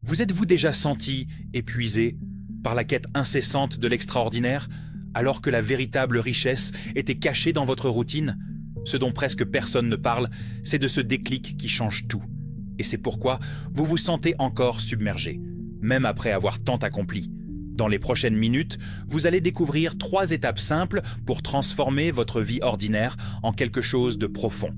Vous êtes-vous déjà senti épuisé par la quête incessante de l'extraordinaire, alors que la véritable richesse était cachée dans votre routine? Ce dont presque personne ne parle, c'est de ce déclic qui change tout. Et c'est pourquoi vous vous sentez encore submergé, même après avoir tant accompli. Dans les prochaines minutes, vous allez découvrir 3 étapes simples pour transformer votre vie ordinaire en quelque chose de profond.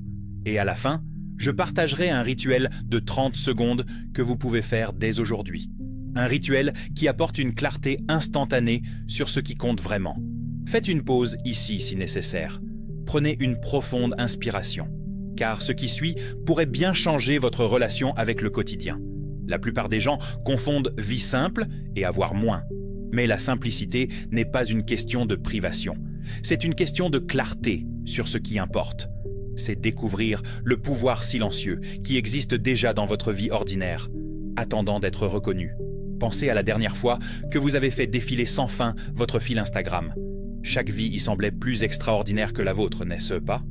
Et à la fin, je partagerai un rituel de 30 secondes que vous pouvez faire dès aujourd'hui. Un rituel qui apporte une clarté instantanée sur ce qui compte vraiment. Faites une pause ici si nécessaire. Prenez une profonde inspiration, car ce qui suit pourrait bien changer votre relation avec le quotidien. La plupart des gens confondent vie simple et avoir moins. Mais la simplicité n'est pas une question de privation. C'est une question de clarté sur ce qui importe. C'est découvrir le pouvoir silencieux qui existe déjà dans votre vie ordinaire, attendant d'être reconnu. Pensez à la dernière fois que vous avez fait défiler sans fin votre fil Instagram. Chaque vie y semblait plus extraordinaire que la vôtre, n'est-ce pas?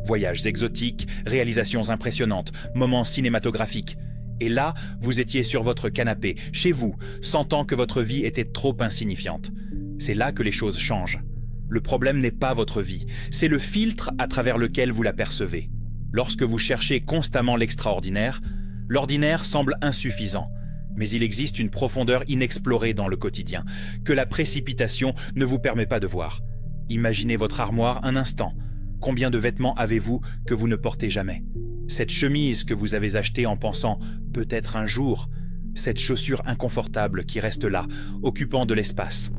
Voyages exotiques, réalisations impressionnantes, moments cinématographiques. Et là, vous étiez sur votre canapé, chez vous, sentant que votre vie était trop insignifiante. C'est là que les choses changent. Le problème n'est pas votre vie, c'est le filtre à travers lequel vous la percevez. Lorsque vous cherchez constamment l'extraordinaire, l'ordinaire semble insuffisant. Mais il existe une profondeur inexplorée dans le quotidien, que la précipitation ne vous permet pas de voir. Imaginez votre armoire un instant. Combien de vêtements avez-vous que vous ne portez jamais? Cette chemise que vous avez achetée en pensant « peut-être un jour », cette chaussure inconfortable qui reste là, occupant de l'espace.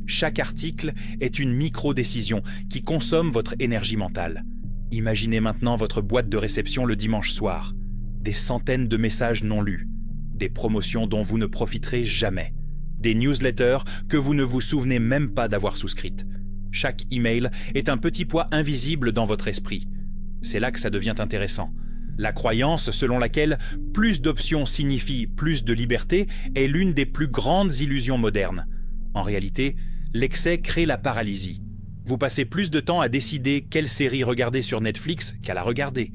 Chaque article est une micro-décision qui consomme votre énergie mentale. Imaginez maintenant votre boîte de réception le dimanche soir. Des centaines de messages non lus. Des promotions dont vous ne profiterez jamais. Des newsletters que vous ne vous souvenez même pas d'avoir souscrites. Chaque email est un petit poids invisible dans votre esprit. C'est là que ça devient intéressant. La croyance selon laquelle plus d'options signifie plus de liberté est l'une des plus grandes illusions modernes. En réalité, l'excès crée la paralysie. Vous passez plus de temps à décider quelle série regarder sur Netflix qu'à la regarder.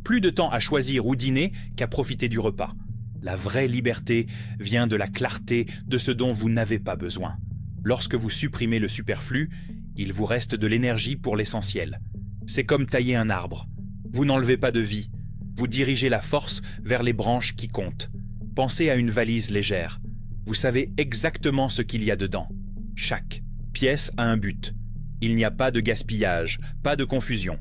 Plus de temps à choisir où dîner qu'à profiter du repas. La vraie liberté vient de la clarté de ce dont vous n'avez pas besoin. Lorsque vous supprimez le superflu, il vous reste de l'énergie pour l'essentiel. C'est comme tailler un arbre. Vous n'enlevez pas de vie. Vous dirigez la force vers les branches qui comptent. Pensez à une valise légère. Vous savez exactement ce qu'il y a dedans. Chaque pièce a un but. Il n'y a pas de gaspillage, pas de confusion.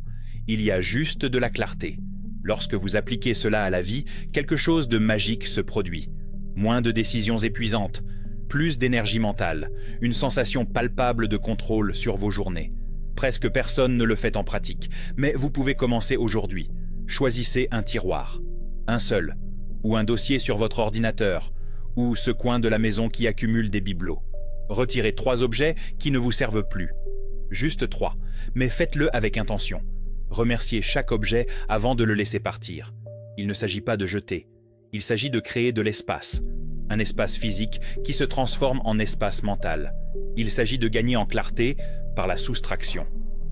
Il y a juste de la clarté. Lorsque vous appliquez cela à la vie, quelque chose de magique se produit. Moins de décisions épuisantes, plus d'énergie mentale, une sensation palpable de contrôle sur vos journées. Presque personne ne le fait en pratique, mais vous pouvez commencer aujourd'hui. Choisissez un tiroir, un seul, ou un dossier sur votre ordinateur, ou ce coin de la maison qui accumule des bibelots. Retirez 3 objets qui ne vous servent plus. Juste 3, mais faites-le avec intention. Remerciez chaque objet avant de le laisser partir. Il ne s'agit pas de jeter, il s'agit de créer de l'espace. Un espace physique qui se transforme en espace mental. Il s'agit de gagner en clarté par la soustraction.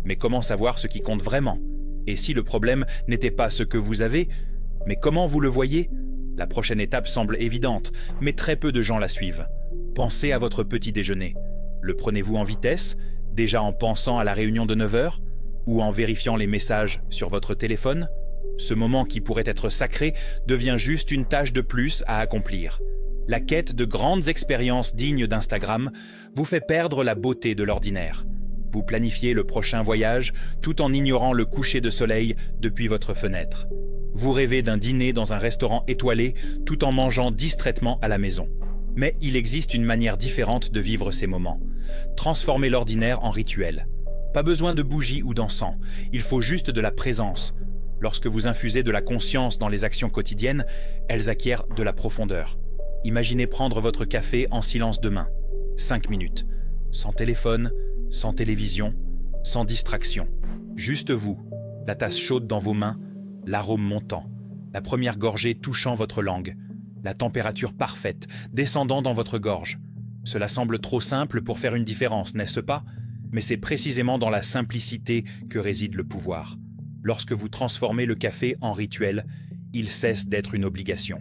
Mais comment savoir ce qui compte vraiment? Et si le problème n'était pas ce que vous avez, mais comment vous le voyez? La prochaine étape semble évidente, mais très peu de gens la suivent. Pensez à votre petit déjeuner. Le prenez-vous en vitesse, déjà en pensant à la réunion de 9 heures? Ou en vérifiant les messages sur votre téléphone? Ce moment qui pourrait être sacré devient juste une tâche de plus à accomplir. La quête de grandes expériences dignes d'Instagram vous fait perdre la beauté de l'ordinaire. Vous planifiez le prochain voyage tout en ignorant le coucher de soleil depuis votre fenêtre. Vous rêvez d'un dîner dans un restaurant étoilé tout en mangeant distraitement à la maison. Mais il existe une manière différente de vivre ces moments. Transformez l'ordinaire en rituel. Pas besoin de bougies ou d'encens, il faut juste de la présence. Lorsque vous infusez de la conscience dans les actions quotidiennes, elles acquièrent de la profondeur. Imaginez prendre votre café en silence de main. 5 minutes. Sans téléphone, sans télévision, sans distraction. Juste vous, la tasse chaude dans vos mains, l'arôme montant, la première gorgée touchant votre langue, la température parfaite descendant dans votre gorge. Cela semble trop simple pour faire une différence, n'est-ce pas? Mais c'est précisément dans la simplicité que réside le pouvoir. Lorsque vous transformez le café en rituel, il cesse d'être une obligation.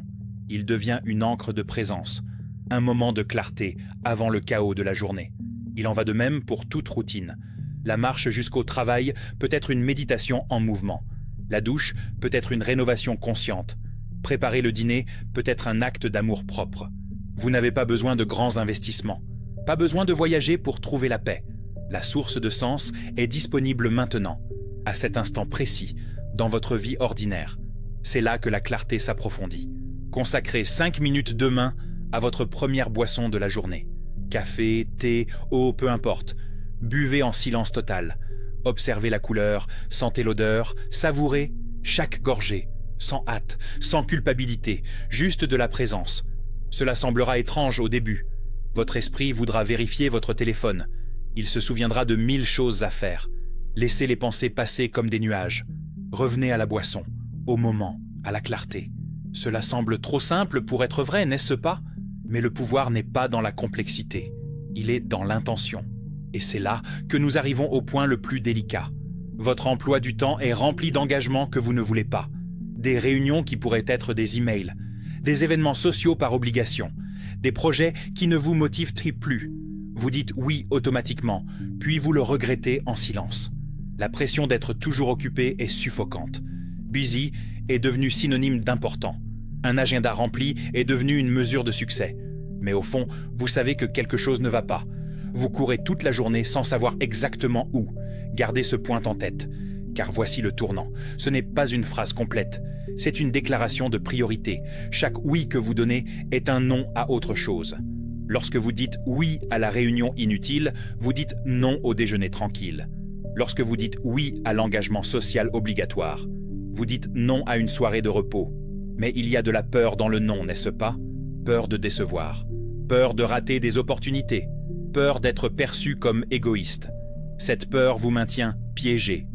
Il devient une encre de présence, un moment de clarté avant le chaos de la journée. Il en va de même pour toute routine. La marche jusqu'au travail peut être une méditation en mouvement. La douche peut être une rénovation consciente. Préparer le dîner peut être un acte d'amour propre. Vous n'avez pas besoin de grands investissements. Pas besoin de voyager pour trouver la paix. La source de sens est disponible maintenant, à cet instant précis, dans votre vie ordinaire. C'est là que la clarté s'approfondit. Consacrez 5 minutes demain à votre première boisson de la journée. Café, thé, eau, peu importe. Buvez en silence total. Observez la couleur, sentez l'odeur, savourez chaque gorgée, sans hâte, sans culpabilité, juste de la présence. Cela semblera étrange au début. Votre esprit voudra vérifier votre téléphone. Il se souviendra de 1000 choses à faire. Laissez les pensées passer comme des nuages. Revenez à la boisson, au moment, à la clarté. Cela semble trop simple pour être vrai, n'est-ce pas? Mais le pouvoir n'est pas dans la complexité. Il est dans l'intention. Et c'est là que nous arrivons au point le plus délicat. Votre emploi du temps est rempli d'engagements que vous ne voulez pas. Des réunions qui pourraient être des emails, des événements sociaux par obligation, des projets qui ne vous motivent plus. Vous dites oui automatiquement, puis vous le regrettez en silence. La pression d'être toujours occupé est suffocante. Busy est devenu synonyme d'important. Un agenda rempli est devenu une mesure de succès. Mais au fond, vous savez que quelque chose ne va pas. Vous courez toute la journée sans savoir exactement où. Gardez ce point en tête, car voici le tournant. Ce n'est pas une phrase complète, c'est une déclaration de priorité. Chaque oui que vous donnez est un non à autre chose. Lorsque vous dites oui à la réunion inutile, vous dites non au déjeuner tranquille. Lorsque vous dites oui à l'engagement social obligatoire, vous dites non à une soirée de repos. Mais il y a de la peur dans le non, n'est-ce pas? Peur de décevoir, peur de rater des opportunités, peur d'être perçu comme égoïste. Cette peur vous maintient piégé,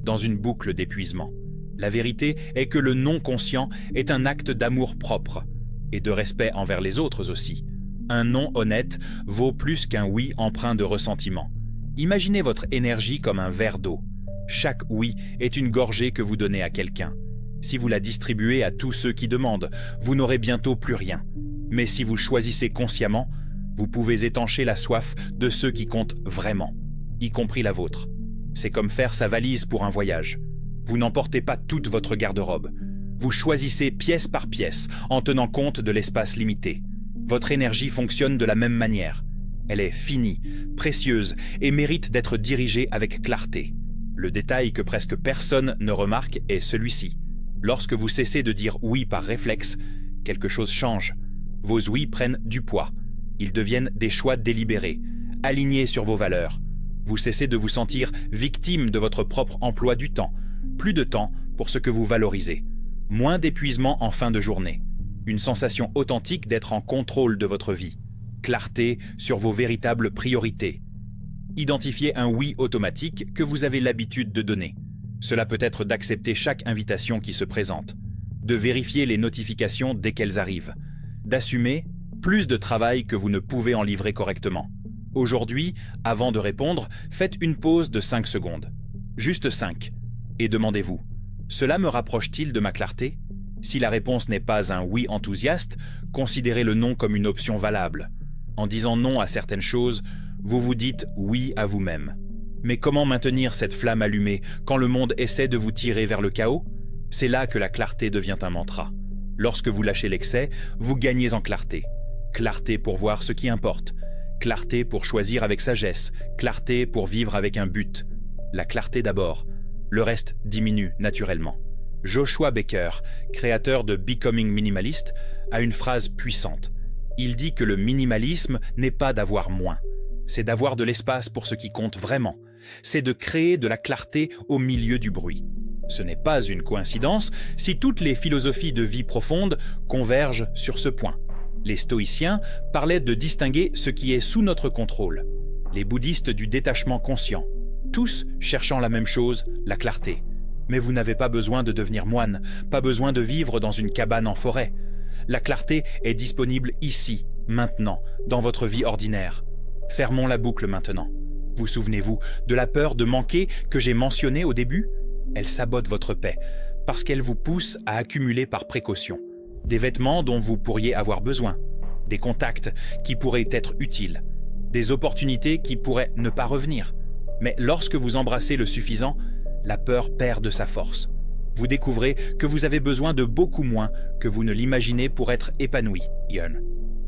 dans une boucle d'épuisement. La vérité est que le non conscient est un acte d'amour propre, et de respect envers les autres aussi. Un non honnête vaut plus qu'un oui empreint de ressentiment. Imaginez votre énergie comme un verre d'eau. Chaque oui est une gorgée que vous donnez à quelqu'un. Si vous la distribuez à tous ceux qui demandent, vous n'aurez bientôt plus rien. Mais si vous choisissez consciemment, vous pouvez étancher la soif de ceux qui comptent vraiment, y compris la vôtre. C'est comme faire sa valise pour un voyage. Vous n'emportez pas toute votre garde-robe. Vous choisissez pièce par pièce, en tenant compte de l'espace limité. Votre énergie fonctionne de la même manière. Elle est finie, précieuse et mérite d'être dirigée avec clarté. Le détail que presque personne ne remarque est celui-ci. Lorsque vous cessez de dire oui par réflexe, quelque chose change. Vos oui prennent du poids. Ils deviennent des choix délibérés, alignés sur vos valeurs. Vous cessez de vous sentir victime de votre propre emploi du temps. Plus de temps pour ce que vous valorisez. Moins d'épuisement en fin de journée. Une sensation authentique d'être en contrôle de votre vie. Clarté sur vos véritables priorités. Identifiez un oui automatique que vous avez l'habitude de donner. Cela peut être d'accepter chaque invitation qui se présente, de vérifier les notifications dès qu'elles arrivent, d'assumer plus de travail que vous ne pouvez en livrer correctement. Aujourd'hui, avant de répondre, faites une pause de 5 secondes. Juste 5. Et demandez-vous, cela me rapproche-t-il de ma clarté? Si la réponse n'est pas un oui enthousiaste, considérez le non comme une option valable. En disant non à certaines choses, vous vous dites oui à vous-même. Mais comment maintenir cette flamme allumée quand le monde essaie de vous tirer vers le chaos? C'est là que la clarté devient un mantra. Lorsque vous lâchez l'excès, vous gagnez en clarté. Clarté pour voir ce qui importe. Clarté pour choisir avec sagesse. Clarté pour vivre avec un but. La clarté d'abord. Le reste diminue naturellement. Joshua Becker, créateur de Becoming Minimalist, a une phrase puissante. Il dit que le minimalisme n'est pas d'avoir moins. C'est d'avoir de l'espace pour ce qui compte vraiment. C'est de créer de la clarté au milieu du bruit. Ce n'est pas une coïncidence si toutes les philosophies de vie profonde convergent sur ce point. Les stoïciens parlaient de distinguer ce qui est sous notre contrôle. Les bouddhistes du détachement conscient. Tous cherchant la même chose, la clarté. Mais vous n'avez pas besoin de devenir moine, pas besoin de vivre dans une cabane en forêt. La clarté est disponible ici, maintenant, dans votre vie ordinaire. Fermons la boucle maintenant. Vous souvenez-vous de la peur de manquer que j'ai mentionnée au début? Elle sabote votre paix, parce qu'elle vous pousse à accumuler par précaution. des vêtements dont vous pourriez avoir besoin, des contacts qui pourraient être utiles, des opportunités qui pourraient ne pas revenir. Mais lorsque vous embrassez le suffisant, la peur perd de sa force. Vous découvrez que vous avez besoin de beaucoup moins que vous ne l'imaginez pour être épanoui, Ian.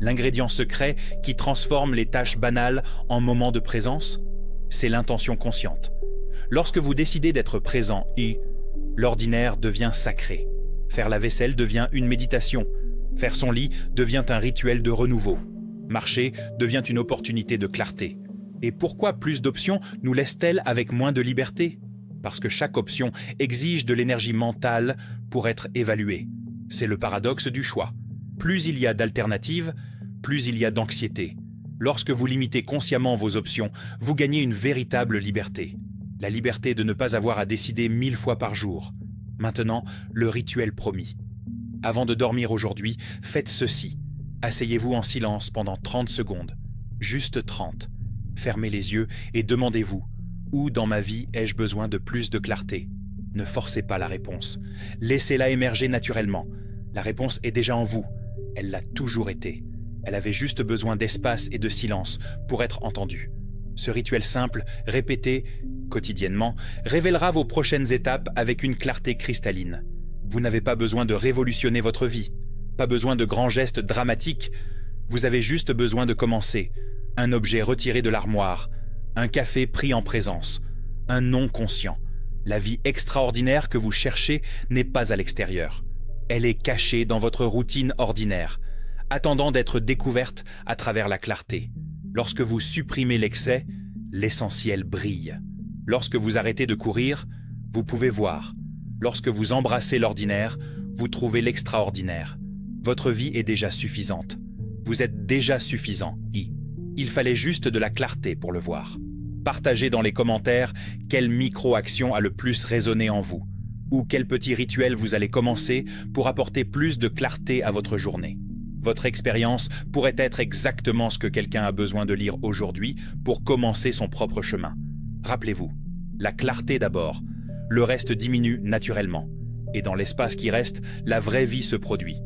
L'ingrédient secret qui transforme les tâches banales en moments de présence, c'est l'intention consciente. Lorsque vous décidez d'être présent, l'ordinaire devient sacré. Faire la vaisselle devient une méditation. Faire son lit devient un rituel de renouveau. Marcher devient une opportunité de clarté. Et pourquoi plus d'options nous laissent-elles avec moins de liberté ? Parce que chaque option exige de l'énergie mentale pour être évaluée. C'est le paradoxe du choix. Plus il y a d'alternatives, plus il y a d'anxiété. Lorsque vous limitez consciemment vos options, vous gagnez une véritable liberté. La liberté de ne pas avoir à décider 1000 fois par jour. Maintenant, le rituel promis. Avant de dormir aujourd'hui, faites ceci. Asseyez-vous en silence pendant 30 secondes. Juste 30. Fermez les yeux et demandez-vous: où dans ma vie ai-je besoin de plus de clarté ? Ne forcez pas la réponse. Laissez-la émerger naturellement. La réponse est déjà en vous. Elle l'a toujours été. Elle avait juste besoin d'espace et de silence pour être entendue. Ce rituel simple, répété quotidiennement, révélera vos prochaines étapes avec une clarté cristalline. Vous n'avez pas besoin de révolutionner votre vie, pas besoin de grands gestes dramatiques. Vous avez juste besoin de commencer. Un objet retiré de l'armoire, un café pris en présence, un non conscient. La vie extraordinaire que vous cherchez n'est pas à l'extérieur. Elle est cachée dans votre routine ordinaire, attendant d'être découverte à travers la clarté. Lorsque vous supprimez l'excès, l'essentiel brille. Lorsque vous arrêtez de courir, vous pouvez voir. Lorsque vous embrassez l'ordinaire, vous trouvez l'extraordinaire. Votre vie est déjà suffisante. Vous êtes déjà suffisant, Il fallait juste de la clarté pour le voir. Partagez dans les commentaires quelle micro-action a le plus résonné en vous, ou quel petit rituel vous allez commencer pour apporter plus de clarté à votre journée. Votre expérience pourrait être exactement ce que quelqu'un a besoin de lire aujourd'hui pour commencer son propre chemin. Rappelez-vous, la clarté d'abord, le reste diminue naturellement, et dans l'espace qui reste, la vraie vie se produit.